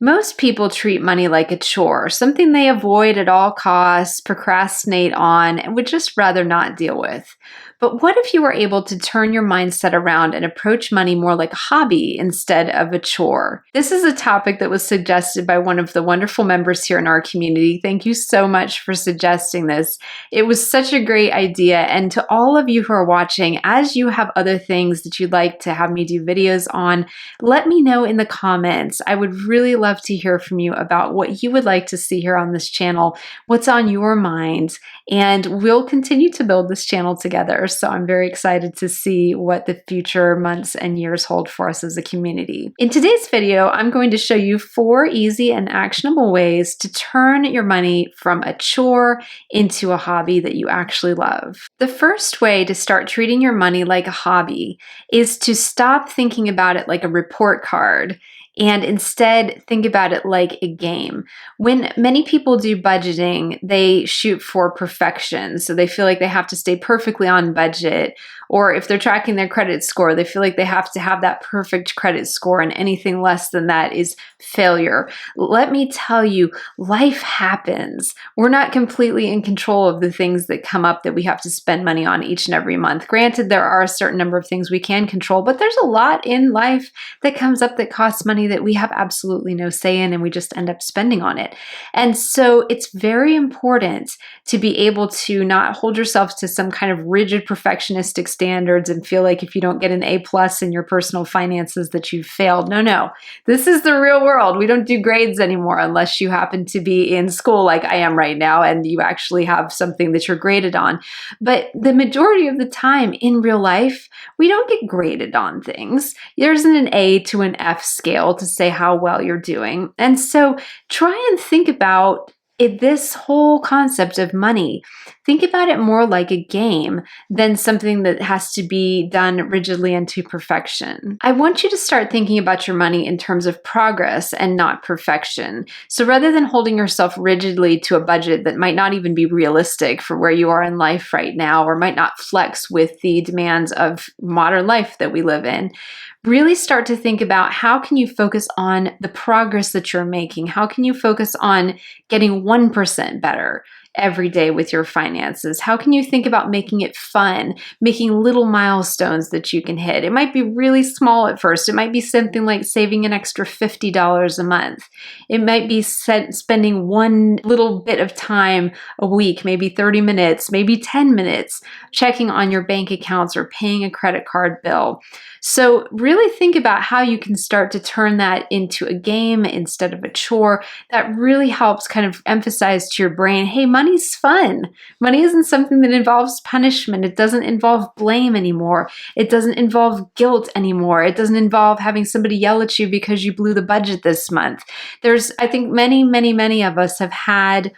Most people treat money like a chore, something they avoid at all costs, procrastinate on, and would just rather not deal with. But what if you were able to turn your mindset around and approach money more like a hobby instead of a chore? This is a topic that was suggested by one of the wonderful members here in our community. Thank you so much for suggesting this. It was such a great idea. And to all of you who are watching, as you have other things that you'd like to have me do videos on, let me know in the comments. I would really love to hear from you about what you would like to see here on this channel, what's on your mind, and we'll continue to build this channel together. So I'm very excited to see what the future months and years hold for us as a community. In today's video, I'm going to show you 4 easy and actionable ways to turn your money from a chore into a hobby that you actually love. The first way to start treating your money like a hobby is to stop thinking about it like a report card and instead think about it like a game. When many people do budgeting, they shoot for perfection. So they feel like they have to stay perfectly on budget. Or if they're tracking their credit score, they feel like they have to have that perfect credit score, and anything less than that is failure. Let me tell you, life happens. We're not completely in control of the things that come up that we have to spend money on each and every month. Granted, there are a certain number of things we can control, but there's a lot in life that comes up that costs money that we have absolutely no say in, and we just end up spending on it. And so it's very important to be able to not hold yourself to some kind of rigid perfectionistic standards and feel like if you don't get an A+ in your personal finances that you've failed. No. This is the real world. We don't do grades anymore unless you happen to be in school like I am right now and you actually have something that you're graded on. But the majority of the time in real life, we don't get graded on things. There isn't an A to an F scale to say how well you're doing. And so try and think about this whole concept of money. Think about it more like a game than something that has to be done rigidly and to perfection. I want you to start thinking about your money in terms of progress and not perfection. So rather than holding yourself rigidly to a budget that might not even be realistic for where you are in life right now, or might not flex with the demands of modern life that we live in, really start to think about how can you focus on the progress that you're making? How can you focus on getting 1% better every day with your finances? How can you think about making it fun, making little milestones that you can hit? It might be really small at first. It might be something like saving an extra $50 a month. It might be spending one little bit of time a week, maybe 30 minutes, maybe 10 minutes, checking on your bank accounts or paying a credit card bill. So really think about how you can start to turn that into a game instead of a chore. That really helps kind of emphasize to your brain, hey, money's fun. Money isn't something that involves punishment. It doesn't involve blame anymore. It doesn't involve guilt anymore. It doesn't involve having somebody yell at you because you blew the budget this month. I think many of us have had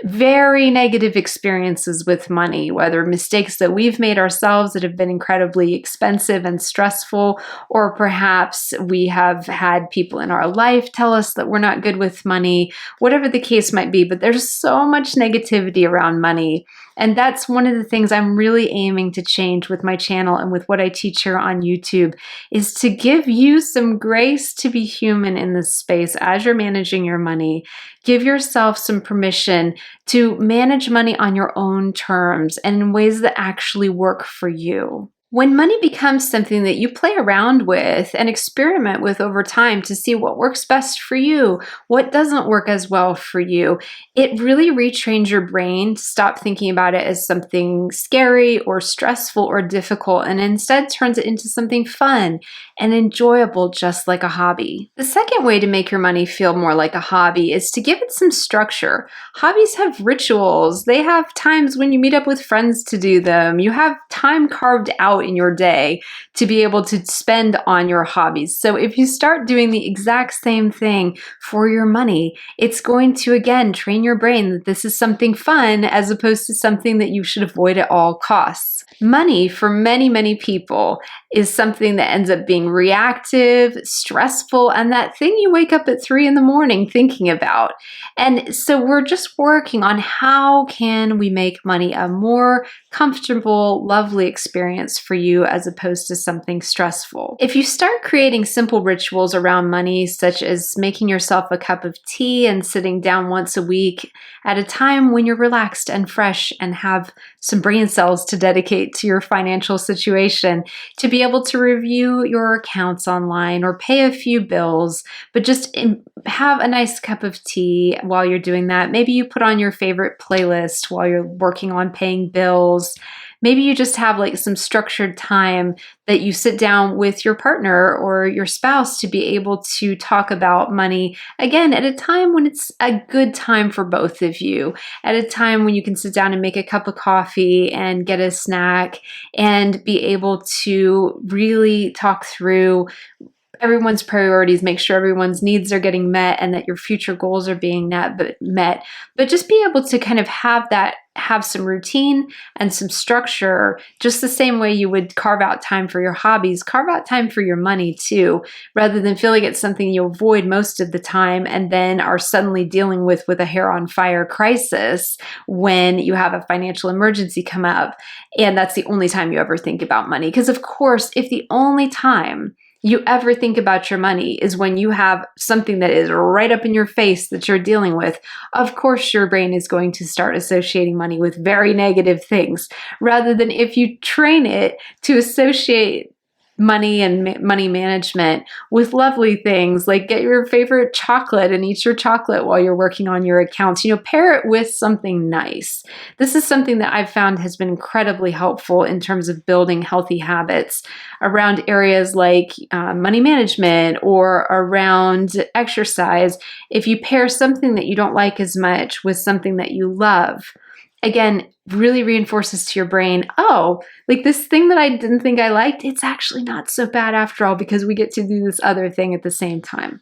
very negative experiences with money, whether mistakes that we've made ourselves that have been incredibly expensive and stressful, or perhaps we have had people in our life tell us that we're not good with money, whatever the case might be. But there's so much negativity around money. And that's one of the things I'm really aiming to change with my channel and with what I teach here on YouTube, is to give you some grace to be human in this space as you're managing your money. Give yourself some permission to manage money on your own terms and in ways that actually work for you. When money becomes something that you play around with and experiment with over time to see what works best for you, what doesn't work as well for you, it really retrains your brain to stop thinking about it as something scary or stressful or difficult, and instead turns it into something fun and enjoyable, just like a hobby. The second way to make your money feel more like a hobby is to give it some structure. Hobbies have rituals. They have times when you meet up with friends to do them. You have time carved out in your day to be able to spend on your hobbies. So if you start doing the exact same thing for your money, it's going to, again, train your brain that this is something fun as opposed to something that you should avoid at all costs. Money, for many people, is something that ends up being reactive, stressful, and that thing you wake up at 3 in the morning thinking about. And so we're just working on how can we make money a more comfortable, lovely experience for you as opposed to something stressful. If you start creating simple rituals around money, such as making yourself a cup of tea and sitting down once a week at a time when you're relaxed and fresh and have some brain cells to dedicate to your financial situation, to be able to review your accounts online or pay a few bills, but just have a nice cup of tea while you're doing that. Maybe you put on your favorite playlist while you're working on paying bills. Maybe you just have like some structured time that you sit down with your partner or your spouse to be able to talk about money, again, at a time when it's a good time for both of you, at a time when you can sit down and make a cup of coffee and get a snack and be able to really talk through everyone's priorities, make sure everyone's needs are getting met and that your future goals are being met. But just be able to kind of have some routine and some structure, just the same way you would carve out time for your hobbies, carve out time for your money too, rather than feeling it's something you avoid most of the time and then are suddenly dealing with a hair on fire crisis when you have a financial emergency come up. And that's the only time you ever think about money. Because of course, if the only time you ever think about your money is when you have something that is right up in your face that you're dealing with, of course your brain is going to start associating money with very negative things, rather than if you train it to associate money and money management with lovely things like get your favorite chocolate and eat your chocolate while you're working on your accounts. Pair it with something nice. This is something that I've found has been incredibly helpful in terms of building healthy habits around areas like money management or around exercise. If you pair something that you don't like as much with something that you love, again, really reinforces to your brain, oh, like this thing that I didn't think I liked, it's actually not so bad after all because we get to do this other thing at the same time.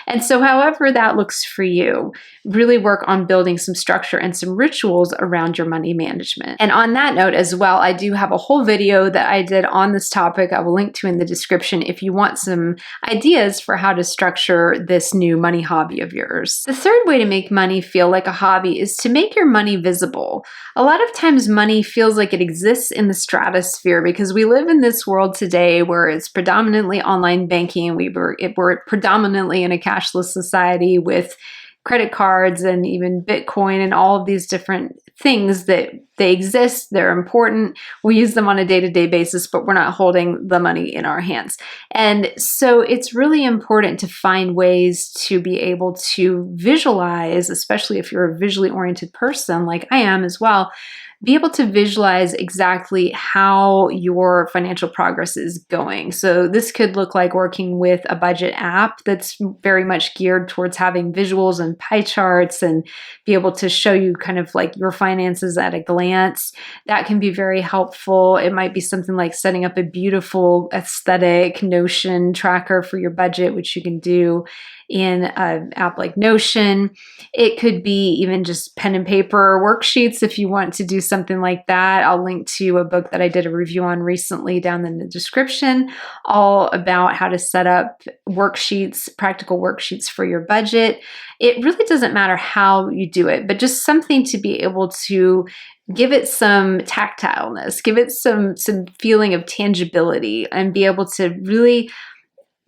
And so however that looks for you, really work on building some structure and some rituals around your money management. And on that note as well, I do have a whole video that I did on this topic I will link to in the description if you want some ideas for how to structure this new money hobby of yours. The third way to make money feel like a hobby is to make your money visible. A lot of times money feels like it exists in the stratosphere because we live in this world today where it's predominantly online banking. We're predominantly in a cashless society with credit cards and even Bitcoin and all of these different things that they exist. They're important. We use them on a day-to-day basis, but we're not holding the money in our hands. And so it's really important to find ways to be able to visualize, especially if you're a visually oriented person like I am as well, be able to visualize exactly how your financial progress is going. So this could look like working with a budget app that's very much geared towards having visuals and pie charts and be able to show you kind of like your finances at a glance. That can be very helpful. It might be something like setting up a beautiful aesthetic Notion tracker for your budget, which you can do in an app like Notion. It could be even just pen and paper worksheets if you want to do something like that. I'll link to a book that I did a review on recently down in the description, all about how to set up worksheets, practical worksheets for your budget. It really doesn't matter how you do it, but just something to be able to give it some tactileness, give it some feeling of tangibility, and be able to really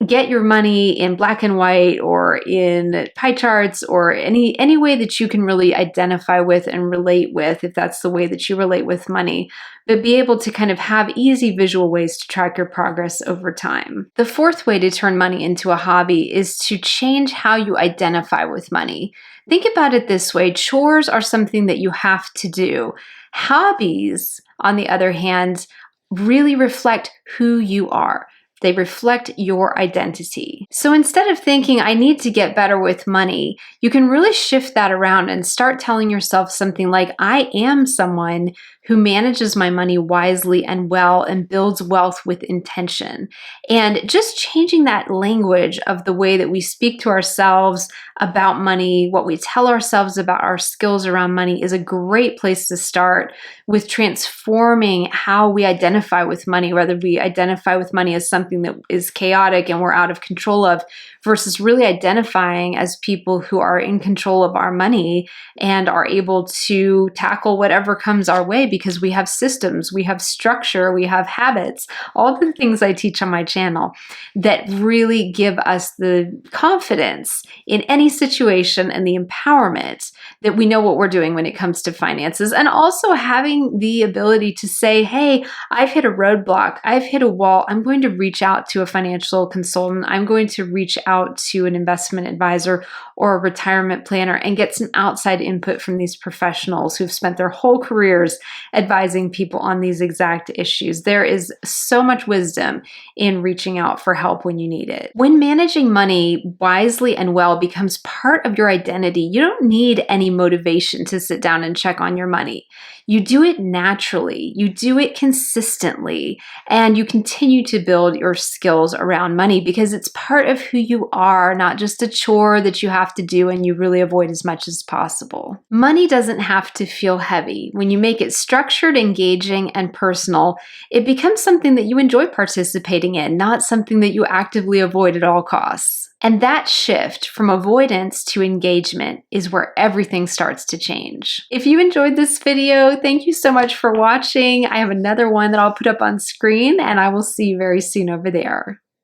get your money in black and white or in pie charts or any way that you can really identify with and relate with, if that's the way that you relate with money, but be able to kind of have easy visual ways to track your progress over time. The fourth way to turn money into a hobby is to change how you identify with money. Think about it this way. Chores are something that you have to do. Hobbies, on the other hand, really reflect who you are. They reflect your identity. So instead of thinking, I need to get better with money, you can really shift that around and start telling yourself something like, I am someone who manages my money wisely and well and builds wealth with intention. And just changing that language of the way that we speak to ourselves about money, what we tell ourselves about our skills around money is a great place to start with transforming how we identify with money, whether we identify with money as something that is chaotic and we're out of control of, versus really identifying as people who are in control of our money and are able to tackle whatever comes our way because we have systems, we have structure, we have habits, all the things I teach on my channel that really give us the confidence in any situation and the empowerment that we know what we're doing when it comes to finances, and also having the ability to say, hey, I've hit a roadblock, I've hit a wall, I'm going to reach out to a financial consultant, I'm going to reach out to an investment advisor or a retirement planner and get some outside input from these professionals who've spent their whole careers advising people on these exact issues. There is so much wisdom in reaching out for help when you need it. When managing money wisely and well becomes part of your identity, you don't need any motivation to sit down and check on your money. You do it naturally, you do it consistently, and you continue to build your skills around money because it's part of who you are, not just a chore that you have to do and you really avoid as much as possible. Money doesn't have to feel heavy. When you make it structured, engaging, and personal, it becomes something that you enjoy participating in, not something that you actively avoid at all costs. And that shift from avoidance to engagement is where everything starts to change. If you enjoyed this video, thank you so much for watching. I have another one that I'll put up on screen, and I will see you very soon over there.